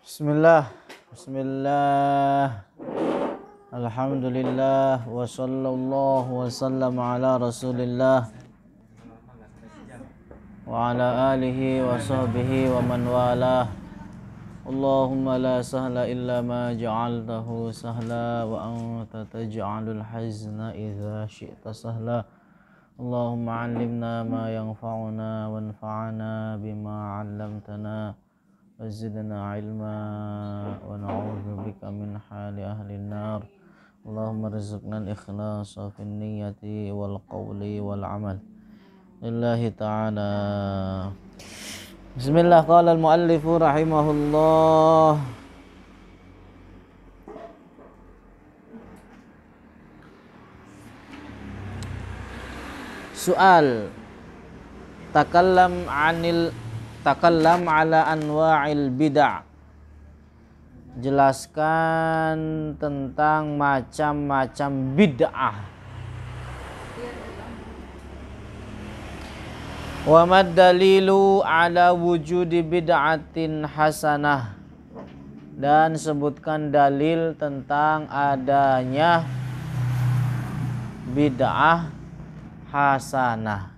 Bismillah, Bismillah, Alhamdulillah, wa sallallahu wa sallam ala Rasulillah, wa ala alihi wa sahbihi wa man walah. Allahumma la sahla illa ma ja'altahu sahla wa anta taj'alul hazna idza syi'ta sahla. Allahumma 'allimna ma yanfa'una wanfa'na bima 'allamtana wazidna ilma wa na'udzu bika min hali ahli nar. Allahumma rizqna al-ikhlasa fi niyyati wal qawli wal amal lillahi ta'ala. Bismillah. Qala al-muallifu rahimahullah, soal takallam ala anwa'il bid'ah. Jelaskan tentang macam-macam bid'ah. Wa mad dalilu ala wujudi bid'atin hasanah. Dan sebutkan dalil tentang adanya bid'ah hasanah.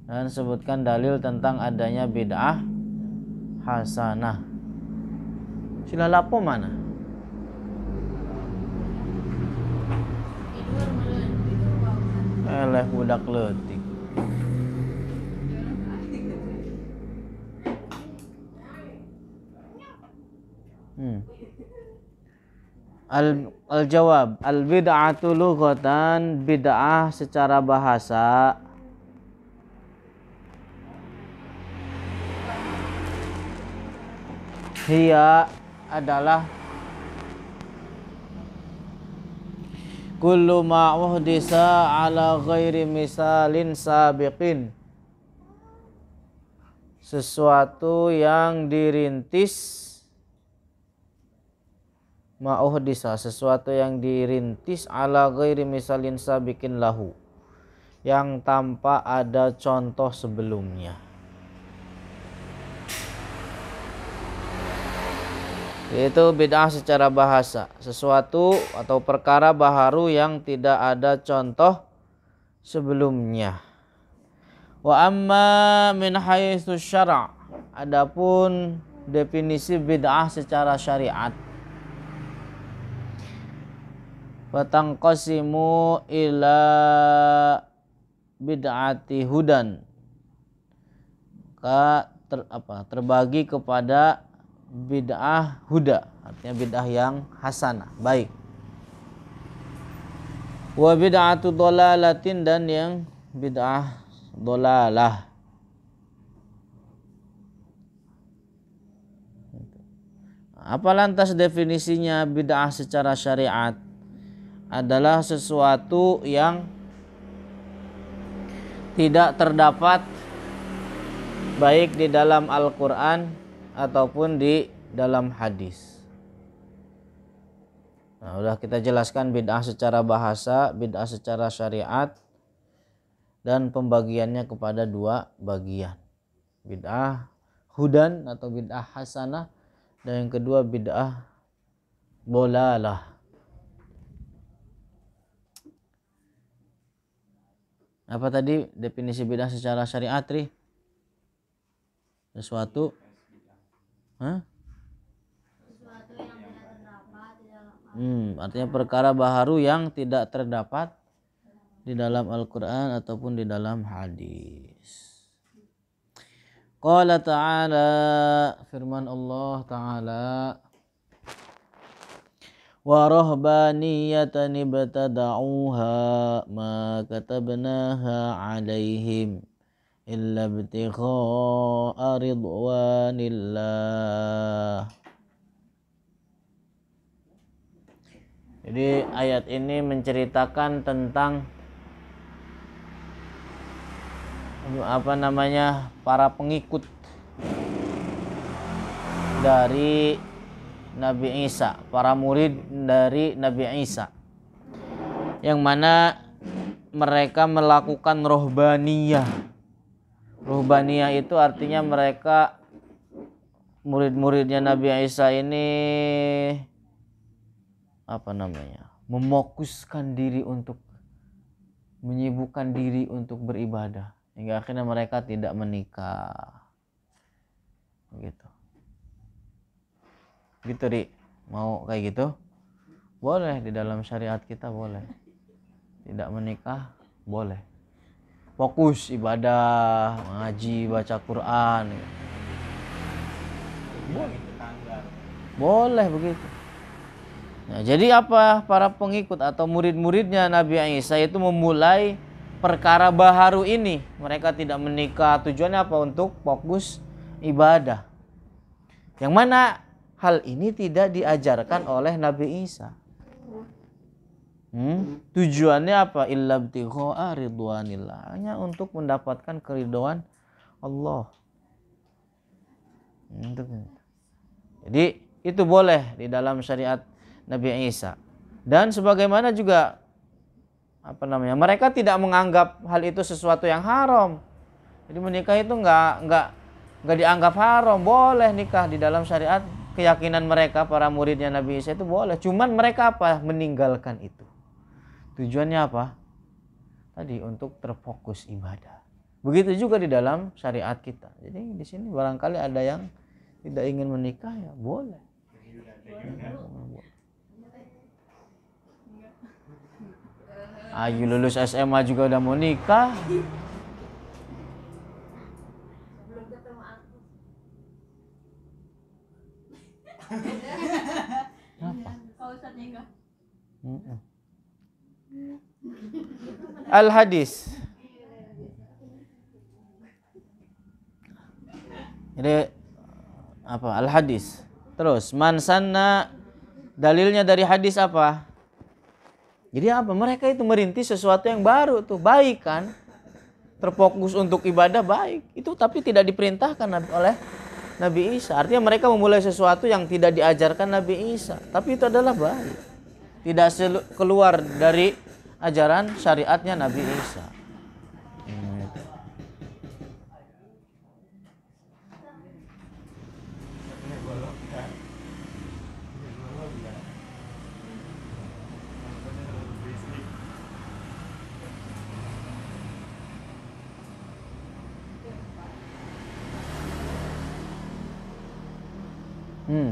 Dan sebutkan dalil tentang adanya bid'ah hasanah. Sila lapo mana? Eleh budak leutik. Al-jawab, al-bid'atu lughatan, bid'ah secara bahasa hiya adalah kullu ma uhdisa ala ghairi misalin sabiqin, sesuatu yang dirintis, ma'uhdisa, sesuatu yang dirintis, ala ghairi misalin sabiqin lahu, yang tanpa ada contoh sebelumnya. Itu bid'ah secara bahasa, sesuatu atau perkara baharu yang tidak ada contoh sebelumnya. Wa amma min haitsu syara', adapun definisi bid'ah secara syariat, fatanqasimu ila bid'ati hudan, terbagi kepada bid'ah huda, artinya bid'ah yang hasanah, baik. Wa bid'atu dhalalatin, dan yang bid'ah dhalalah. Apa lantas definisinya bid'ah secara syariat? Adalah sesuatu yang tidak terdapat baik di dalam Al-Quran ataupun di dalam hadis. Nah, udah kita jelaskan bid'ah secara bahasa, bid'ah secara syariat, dan pembagiannya kepada dua bagian. Bid'ah hudan atau bid'ah hasanah, dan yang kedua bid'ah dhalalah. Apa tadi definisi bid'ah secara syariat, Ri? Sesuatu sesuatu yang tidak terdapat di dalam artinya perkara baharu yang tidak terdapat di dalam Al-Quran ataupun di dalam hadis. Qala ta'ala, firman Allah ta'ala, wa rahbaniyatan ibtada'uha ma katabnaha 'alaihim illa ibtigha'a ridwanillah. Jadi ayat ini menceritakan tentang para pengikut dari Nabi Isa, para murid dari Nabi Isa, yang mana mereka melakukan rohbaniyah. Ruhbaniyah itu artinya mereka murid-muridnya Nabi Isa ini memokuskan diri untuk menyibukkan diri untuk beribadah hingga akhirnya mereka tidak menikah. Gitu. Gitu, Di. Mau kayak gitu? Boleh, di dalam syariat kita boleh. Tidak menikah boleh. Fokus ibadah, ngaji, baca Quran. Boleh begitu. Nah, jadi apa? Para pengikut atau murid-muridnya Nabi Isa itu memulai perkara baharu ini. Mereka tidak menikah. Tujuannya apa? Untuk fokus ibadah. Yang mana hal ini tidak diajarkan oleh Nabi Isa. Tujuannya apa? Illa ibtigha'a ridwanillah. Hanya untuk mendapatkan keridhaan Allah. Jadi itu boleh di dalam syariat Nabi Isa. Dan sebagaimana juga mereka tidak menganggap hal itu sesuatu yang haram. Jadi menikah itu enggak dianggap haram, boleh nikah di dalam syariat. Keyakinan mereka para muridnya Nabi Isa itu boleh. Cuman mereka meninggalkan itu. Tujuannya apa? Tadi untuk terfokus ibadah. Begitu juga di dalam syariat kita. Jadi di sini barangkali ada yang tidak ingin menikah, ya boleh. Ayu lulus SMA juga udah mau nikah. Belum ketemu aku. Kau Ustaz nikah. Al-hadis. Jadi Al-hadis. Terus man sanna, dalilnya dari hadis apa? Jadi mereka itu merintis sesuatu yang baru tuh, baik kan? Terfokus untuk ibadah baik. Itu tapi tidak diperintahkan oleh Nabi Isa. Artinya mereka memulai sesuatu yang tidak diajarkan Nabi Isa, tapi itu adalah baik. Tidak keluar dari ajaran syariatnya Nabi Isa.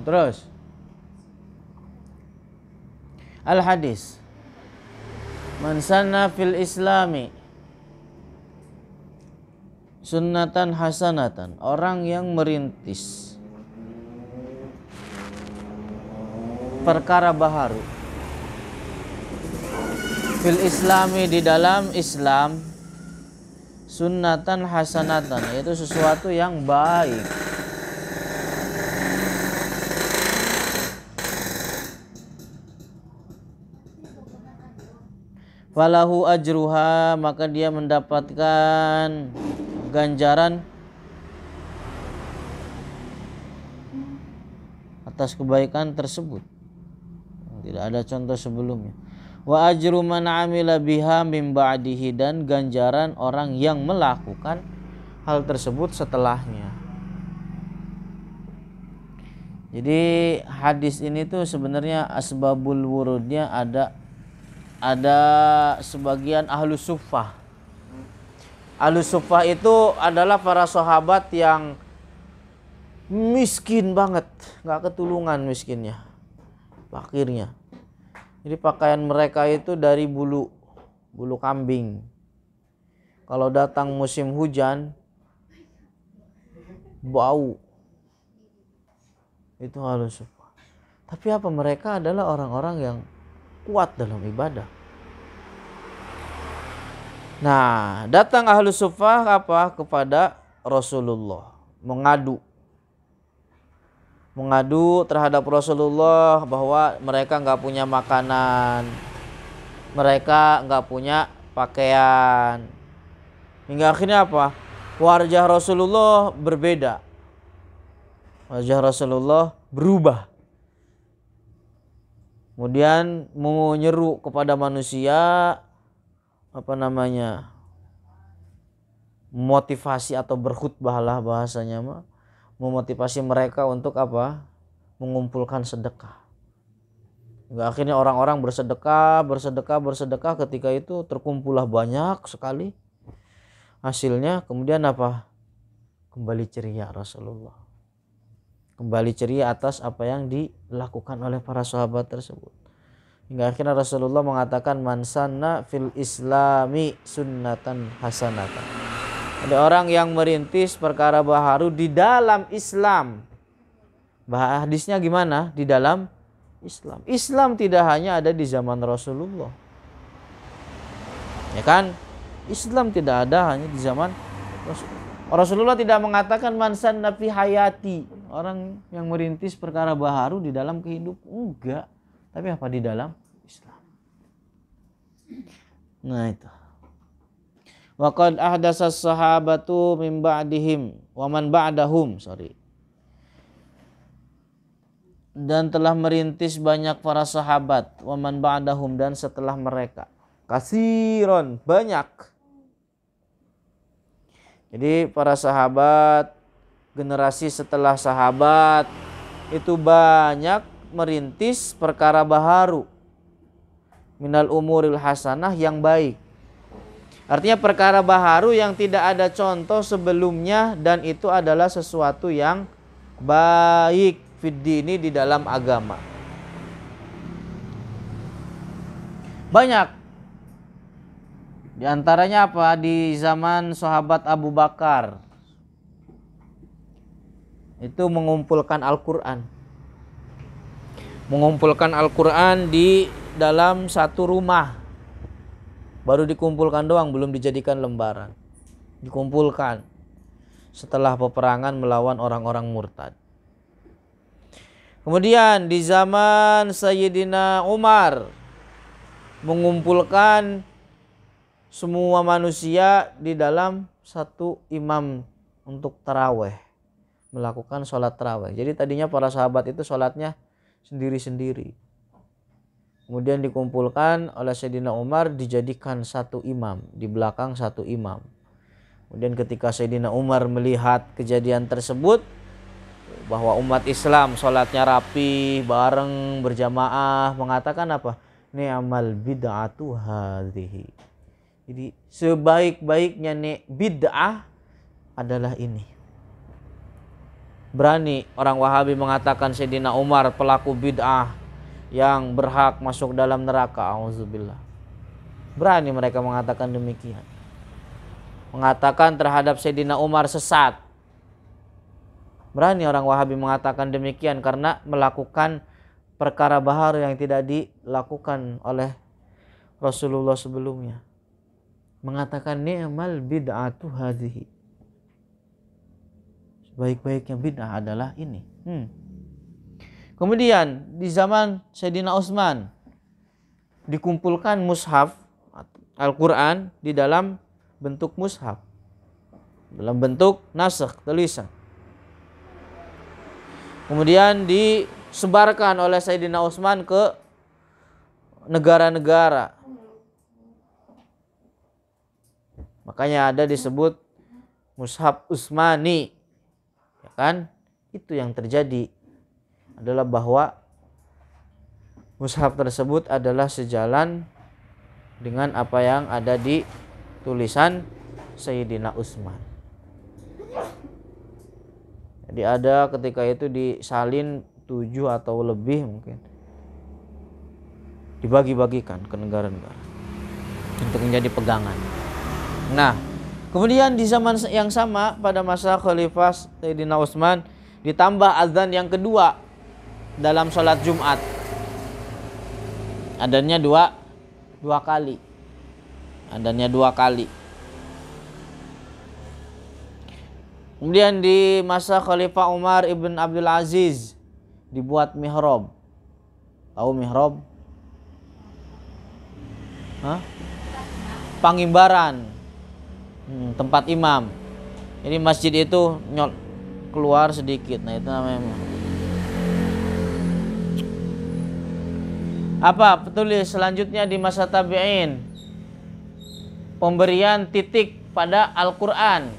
Terus Al-hadis. Man sanna fil islami sunnatan hasanatan, orang yang merintis perkara baharu fil islami, di dalam Islam, sunnatan hasanatan, yaitu sesuatu yang baik. Falahu ajruha, maka dia mendapatkan ganjaran atas kebaikan tersebut. Tidak ada contoh sebelumnya. Wa ajru man amila biha min ba'dihi, dan ganjaran orang yang melakukan hal tersebut setelahnya. Jadi hadis ini tuh sebenarnya asbabul wurudnya ada sebagian ahlus suffah. Ahlus suffah itu adalah para sahabat yang miskin banget, nggak ketulungan miskinnya, fakirnya. Jadi pakaian mereka itu dari bulu kambing. Kalau datang musim hujan, bau. Itu ahlus suffah. Tapi mereka adalah orang-orang yang kuat dalam ibadah. Nah, datang ahlus suffah kepada Rasulullah, mengadu terhadap Rasulullah bahwa mereka nggak punya makanan, mereka nggak punya pakaian. Hingga akhirnya wajah Rasulullah berbeda, wajah Rasulullah berubah. Kemudian menyeru kepada manusia motivasi atau berkhutbah lah bahasanya memotivasi mereka untuk apa? Mengumpulkan sedekah. Hingga akhirnya orang-orang bersedekah, ketika itu terkumpullah banyak sekali. Hasilnya kemudian apa? Kembali ceria Rasulullah. Kembali ceria atas apa yang dilakukan oleh para sahabat tersebut. Hingga akhirnya Rasulullah mengatakan man sanna fil islami sunnatan hasanatan. Ada orang yang merintis perkara baharu di dalam Islam. Hadisnya gimana? Di dalam Islam. Islam tidak hanya ada di zaman Rasulullah. Ya kan? Islam tidak ada hanya di zaman Rasulullah. Rasulullah tidak mengatakan man sanna fi hayati, orang yang merintis perkara baharu di dalam kehidupan. Enggak. Tapi apa? Di dalam Islam. Nah itu. Wa qad ahdasa sahabatu min ba'dihim wa man ba'dahum, dan telah merintis banyak para sahabat wa man ba'dahum, dan setelah mereka. Kasiron, banyak. Jadi para sahabat, generasi setelah sahabat itu banyak merintis perkara baharu minal umuril hasanah, yang baik. Artinya perkara baharu yang tidak ada contoh sebelumnya, dan itu adalah sesuatu yang baik fiddini, di dalam agama. Banyak. Di antaranya apa? Di zaman sahabat Abu Bakar itu mengumpulkan Al-Quran. Mengumpulkan Al-Quran di dalam satu rumah. Baru dikumpulkan doang, belum dijadikan lembaran. Dikumpulkan setelah peperangan melawan orang-orang murtad. Kemudian di zaman Sayyidina Umar mengumpulkan semua manusia di dalam satu imam untuk taraweh, melakukan sholat taraweh. Jadi tadinya para sahabat itu sholatnya sendiri-sendiri. Kemudian dikumpulkan oleh Sayyidina Umar, dijadikan satu imam, di belakang satu imam. Kemudian ketika Sayyidina Umar melihat kejadian tersebut, bahwa umat Islam sholatnya rapi, bareng, berjamaah, mengatakan apa? Ni'mal bid'atu hadhihi. Jadi sebaik-baiknya bid'ah adalah ini. Berani orang Wahabi mengatakan Sayyidina Umar pelaku bid'ah yang berhak masuk dalam neraka. Auzubillah. Berani mereka mengatakan demikian. Mengatakan terhadap Sayyidina Umar sesat. Berani orang Wahabi mengatakan demikian karena melakukan perkara baharu yang tidak dilakukan oleh Rasulullah sebelumnya. Mengatakan ni'mal bid'atu hadhihi. Sebaik-baiknya bid'ah adalah ini. Kemudian di zaman Sayyidina Utsman dikumpulkan mushaf Al-Quran di dalam bentuk mushaf, dalam bentuk nasakh, tulisan. Kemudian disebarkan oleh Sayyidina Utsman ke negara-negara. Makanya ada disebut mushaf Utsmani. Ya kan? Itu yang terjadi adalah bahwa mushaf tersebut adalah sejalan dengan apa yang ada di tulisan Sayyidina Utsman. Jadi ada ketika itu disalin 7 atau lebih mungkin, dibagi-bagikan ke negara-negara untuk menjadi pegangan. Nah, kemudian di zaman yang sama pada masa Khalifah Sayyidina Utsman ditambah azan yang kedua dalam sholat Jumat. Adanya dua kali. Adanya 2 kali. Kemudian di masa Khalifah Umar ibn Abdul Aziz dibuat mihrab. Tahu mihrab? Pangimbaran, tempat imam. Jadi masjid itu keluar sedikit. Nah itu namanya apa? Tulis selanjutnya di masa tabi'in, pemberian titik pada Al-Quran.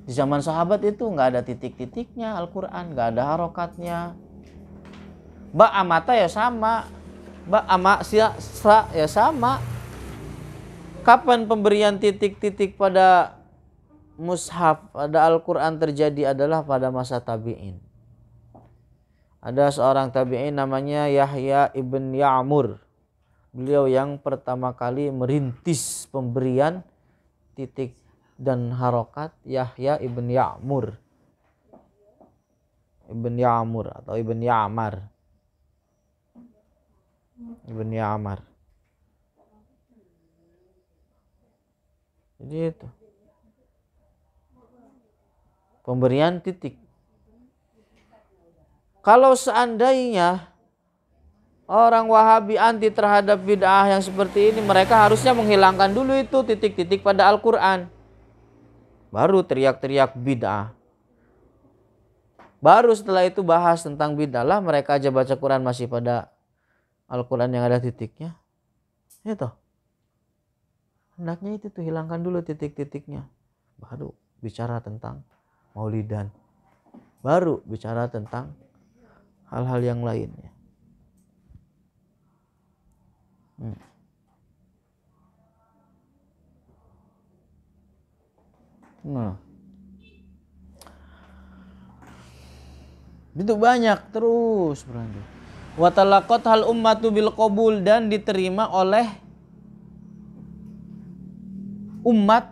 Di zaman sahabat itu nggak ada titik-titiknya Al-Quran, nggak ada harokatnya. Ba amata ya sama, ba ama sa ya sama. Kapan pemberian titik-titik pada mushaf, pada Al-Quran terjadi adalah pada masa tabi'in. Ada seorang tabi'in namanya Yahya ibn Ya'mur. Beliau yang pertama kali merintis pemberian titik dan harokat, Yahya ibn Ya'mur. Ibn Ya'mur atau Ibn Ya'mar. Ibn Ya'mar. Jadi itu. Pemberian titik. Kalau seandainya orang Wahabi anti terhadap bid'ah yang seperti ini, mereka harusnya menghilangkan dulu itu titik-titik pada Al-Quran. Baru teriak-teriak bid'ah. Baru setelah itu bahas tentang bid'ah lah, mereka aja baca Quran masih pada Al-Quran yang ada titiknya. Itu. Hendaknya itu tuh hilangkan dulu titik-titiknya. Baru bicara tentang maulidan. Baru bicara tentang hal-hal yang lainnya. Nah. Itu banyak terus berlanjut. Wa talaqat hal ummatu bil qabul, dan diterima oleh umat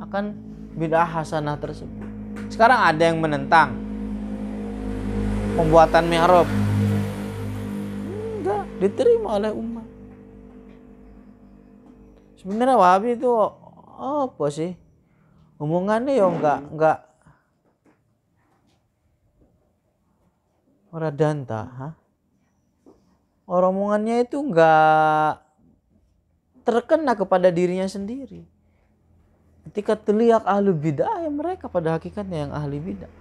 akan bid'ah hasanah tersebut. Sekarang ada yang menentang pembuatan mihrab. Enggak, diterima oleh umat. Sebenarnya Wahabi itu apa sih? Omongannya ya enggak ora danta, ha? Orang omongannya itu enggak terkena kepada dirinya sendiri. Ketika terlihat ahli bid'ah, ya mereka pada hakikatnya yang ahli bid'ah.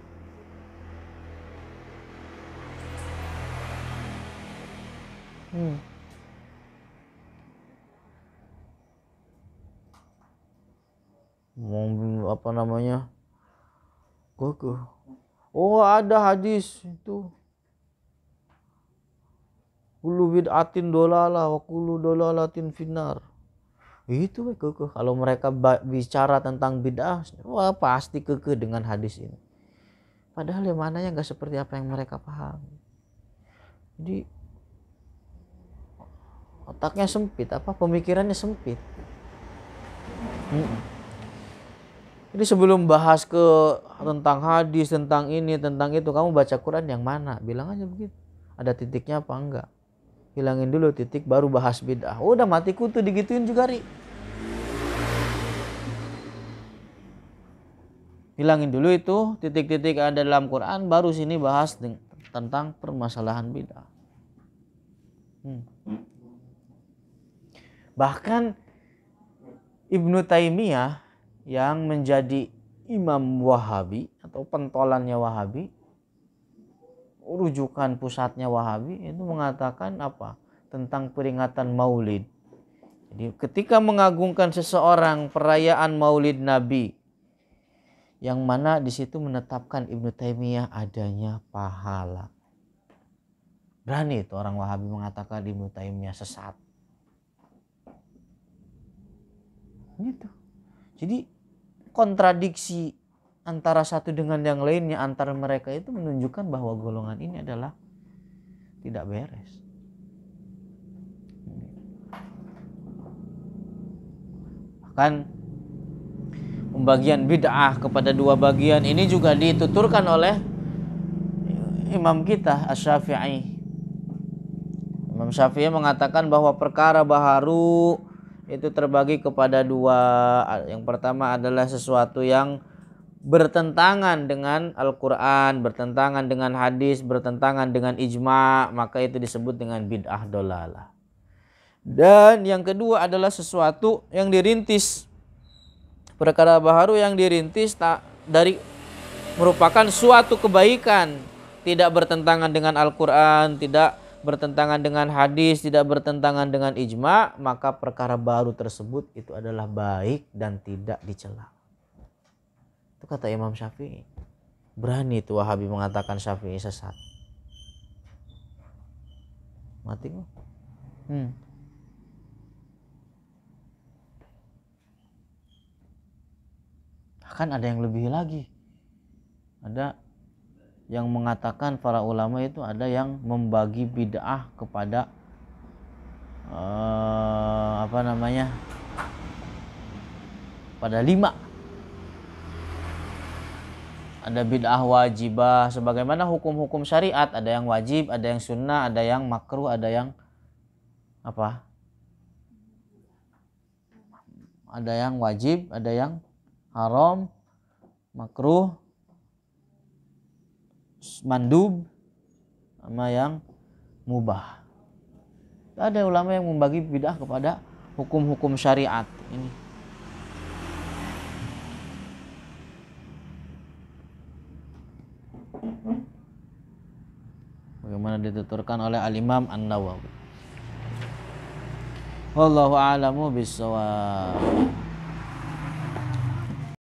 Apa namanya? Kokoh. Oh, ada hadis itu. Kullu bid'atin dolalah wa kullu dolalatin finnar. Itu kekeh. Kalau mereka bicara tentang bid'ah, wah pasti kekeh dengan hadis ini. Padahal yang mananya nggak seperti apa yang mereka pahami. Jadi otaknya sempit, pemikirannya sempit. Jadi sebelum bahas tentang hadis, tentang ini, tentang itu, kamu baca Quran yang mana? Bilang aja begitu. Ada titiknya apa enggak? Hilangin dulu titik, baru bahas bid'ah. Udah mati kutu digituin juga, Ri. Hilangin dulu itu titik-titik ada dalam Quran, baru sini bahas tentang permasalahan bid'ah. Bahkan Ibnu Taimiyah yang menjadi imam Wahabi atau pentolannya Wahabi, rujukan pusatnya Wahabi, itu mengatakan apa? Tentang peringatan Maulid. Jadi ketika mengagungkan seseorang, perayaan Maulid Nabi, yang mana di situ menetapkan Ibnu Taimiyah adanya pahala. Berani itu orang Wahabi mengatakan Ibnu Taimiyah sesat. Gitu. Jadi kontradiksi antara satu dengan yang lainnya, antara mereka itu menunjukkan bahwa golongan ini adalah tidak beres. Bahkan pembagian bid'ah kepada dua bagian ini juga dituturkan oleh imam kita Asy-Syafi'i. Imam Syafi'i mengatakan bahwa perkara baharu itu terbagi kepada dua. Yang pertama adalah sesuatu yang bertentangan dengan Al-Quran, bertentangan dengan hadis, bertentangan dengan ijma', maka itu disebut dengan bid'ah dolalah. Dan yang kedua adalah sesuatu yang dirintis, perkara baharu yang dirintis dari merupakan suatu kebaikan, tidak bertentangan dengan Al-Quran, tidak bertentangan dengan hadis, tidak bertentangan dengan ijma', maka perkara baru tersebut itu adalah baik dan tidak dicela. Itu kata Imam Syafi'i. Berani tuh Wahabi mengatakan Syafi'i sesat. Mati kok. Bahkan ada yang lebih lagi. Ada yang mengatakan para ulama itu ada yang membagi bid'ah kepada pada 5. Ada bid'ah wajibah sebagaimana hukum-hukum syariat, ada yang wajib, ada yang sunnah, ada yang makruh, ada yang apa? Ada yang wajib, ada yang haram, makruh, mandub, sama yang mubah. Ada ulama yang membagi bid'ah kepada hukum-hukum syariat ini. Bagaimana dituturkan oleh Al-Imam An-Nawawi. Wallahu a'lamu bissawab.